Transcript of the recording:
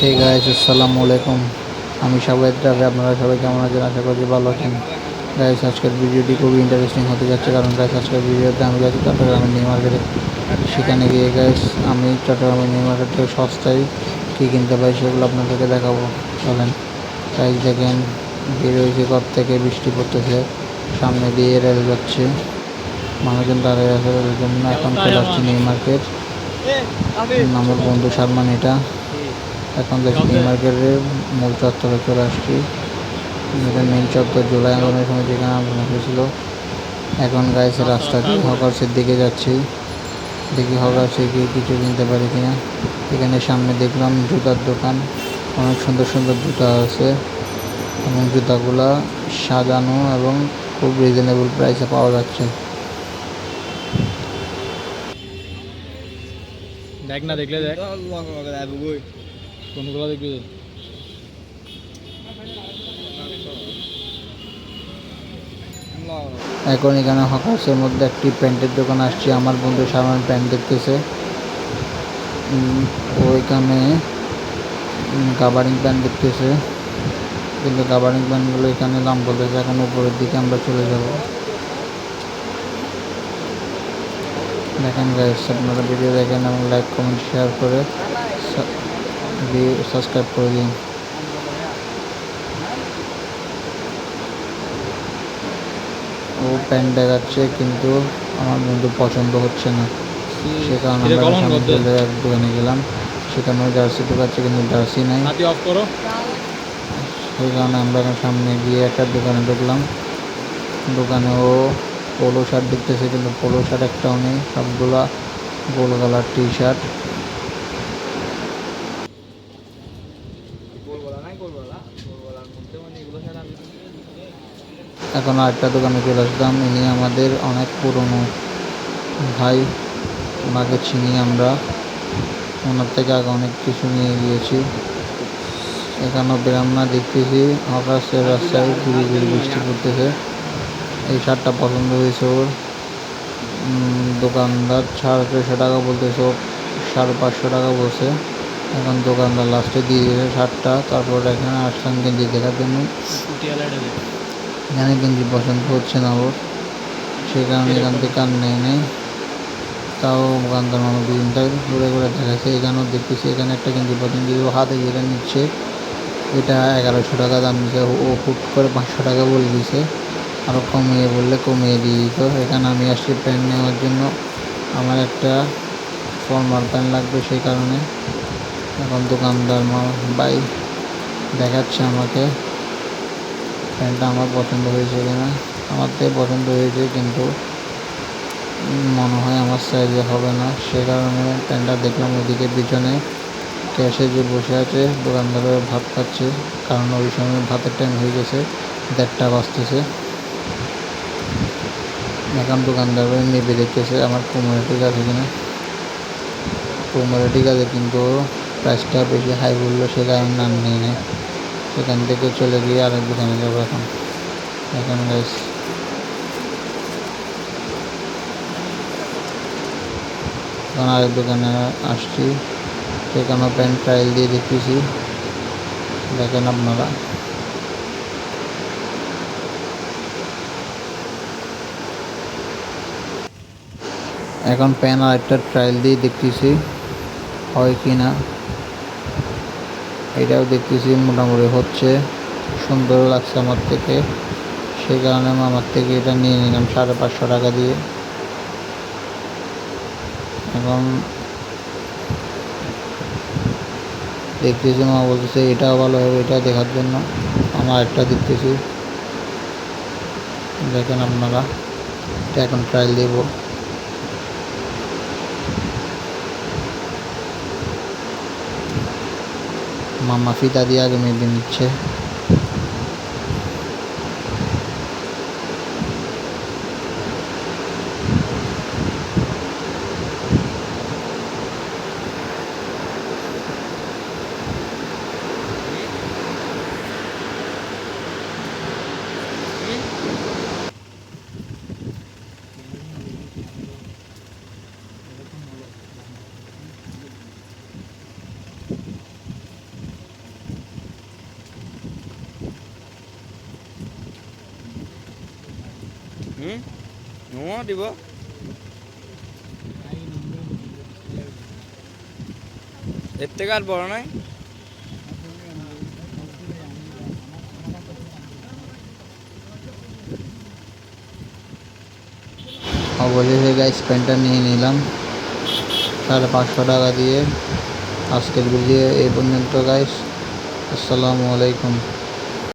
Hey guys, আসসালামু আলাইকুম। আমি সাবেদ রাবে। আপনারা সবাই কেমন আছেন? আশা করি ভালো আছেন। গাইস, আজকের ভিডিওটি খুবই ইন্টারেস্টিং হতে যাচ্ছে, কারণ গাইস আজকের ভিডিওতে আমি যাচ্ছি চট্টগ্রামের নিউ মার্কেটে। সেখানে গিয়ে গাইস আমি চট্টগ্রামের নিউ মার্কেট থেকে সস্তায় কী কিনতে পারি সেগুলো আপনাদেরকে দেখাবো। চলেন গাইস, দেখেন বের হয়েছে ঘর থেকে, বৃষ্টি পড়তেছে, সামনে দিয়ে রেল যাচ্ছে, মানুষজন দাঁড়িয়ে আছে রেলের জন্য। এখন চলে আসছে নিউ মার্কেট। আমার বন্ধু সালমান এটা। এখন দেখছি নিউ মার্কেটের মূল চত্বরে চলে আসছি। এটা মেন চত্বর, জুলাই আন্দোলনের সময় যেখানে আন্দোলন হয়েছিল। এখন গাইছে রাস্তা দিয়ে হকার্সের দিকে যাচ্ছি, দেখি হকার্সে গিয়ে কিছু কিনতে পারি কিনা। এখানে সামনে দেখলাম জুতার দোকান, অনেক সুন্দর সুন্দর জুতা আছে এবং জুতাগুলা সাজানো এবং খুব রিজনেবল প্রাইসে পাওয়া যাচ্ছে। দেখ না, দেখলে দেখ কোনগুলো দেখবি। এখন এখানে হকার্সের মধ্যে একটি প্যান্টের দোকান আসছি। আমার বন্ধু সালমান প্যান্ট দেখতেছে। ওইখানে কাভারিং প্যান্ট দেখতেছে, কিন্তু কাভারিং প্যান্টগুলো এখানে দাম বলতেছে। এখন উপরের দিকে আমরা চলে যাব। দেখেন গাইস, আপনারা ভিডিও দেখেন এবং লাইক কমেন্ট শেয়ার করে সাবস্ক্রাইব করে দিন। ও প্যান্ট দেখাচ্ছে, কিন্তু আমার বন্ধু পছন্দ হচ্ছে না, সে কারণে আমরা সামনে চলে এক দোকানে গেলাম। সেখানেও জার্সি ঢোকাচ্ছে, কিন্তু জার্সি নাই। সেই কারণে আমরা এখন সামনে গিয়ে একটা দোকানে ঢুকলাম। দোকানেও পোলো শার্ট দেখতেছে, কিন্তু পোলো শার্ট একটাও নেই, সবগুলা গোল কালার টি শার্ট। এখন আরেকটা দোকানে চলে আসলাম। ইনি আমাদের অনেক পুরনো ভাই, ওনাকে চিনি আমরা, ওনার থেকে আগে অনেক কিছু নিয়ে গিয়েছি। এখানেও বেরাম না, দেখতেছি আকাশের রাস্তায় ঘুরি ঘুরি বৃষ্টি পড়তেছে। এই শার্টটা পছন্দ হয়েছে ওর। দোকানদার 650 টাকা বলতেছে, ও 550 টাকা বলছে। এখন দোকানদার লাস্টে দিয়ে দিয়েছে শার্টটা। তারপর এখানে আসলাম গেঞ্জি দেখার জন্য। এখানে গেঞ্জি পছন্দ হচ্ছে না ওর, সেই কারণে এখান থেকে আর নেই। তাও দোকানদার মানুষ দুদিনটা ঘুরে ঘুরে দেখাচ্ছে। এখানেও দেখতেছি এখানে একটা গেঞ্জি পছন্দ, ও হাতে যেটা নিচ্ছে এটা 1100 টাকা দাম নিচ্ছে। ও হুট করে 500 টাকা বলে দিয়েছে, আরও কমিয়ে বললে কমিয়ে দিয়ে দিত। এখানে আমি আসছি প্যান্ট নেওয়ার জন্য, আমার একটা ফর্মাল প্যান্ট লাগবে, সেই কারণে। এখন দোকানদার ভাই দেখাচ্ছে আমাকে প্যান্টটা আমার পছন্দ হয়েছে কিনা। আমার থেকে পছন্দ হয়েছে, কিন্তু মনে হয় আমার সাইজে হবে না, সে কারণে প্যান্টটা দেখলাম। ওইদিকে পিছনে ক্যাশে যে বসে আছে দোকানদারের ভাত খাচ্ছে, কারণ ওই সময় ভাতের টাইম হয়ে গেছে, 1:30 বাজতেছে। এখন দোকানদার নেবে দেখতেছে আমার কোমরে ঠিক আছে কিনা। কোমরে ঠিক আছে, কিন্তু প্রাইসটা বেশি হাই বললো, সে কারণে আর নিয়ে নেয়। সেখান থেকে চলে গিয়ে আরেক দোকানে যাবো। এখন গাইস এখন আরেক দোকানে আসছি, সেখানেও প্যান্ট ট্রায়াল দিয়ে দেখতেছি, দেখেন আপনারা। এখন প্যান্ট আর একটা ট্রায়াল দিয়ে দেখতেছি হয় কি না। এটাও দেখতেছি মোটামুটি হচ্ছে, সুন্দর লাগছে আমার থেকে, সেই কারণে আমি আমার থেকে এটা নিয়ে নিলাম 550 টাকা দিয়ে। এখন দেখতেছি মা বলতেছে এটাও ভালো হবে, এটা দেখার জন্য আমার একটা দেখতেছি, দেখেন আপনারা। এটা এখন ট্রায়াল দেব। মামা ফিতা দিয়ে আগে মেপে নিচ্ছে। নোয়া দিব এর থেকে আর বড় নাই অবশেষে গাইস প্যান্টটা নিয়ে নিলাম 550 টাকা দিয়ে। আজকের ভিডিও এই পর্যন্ত গাইস। আসসালামু আলাইকুম।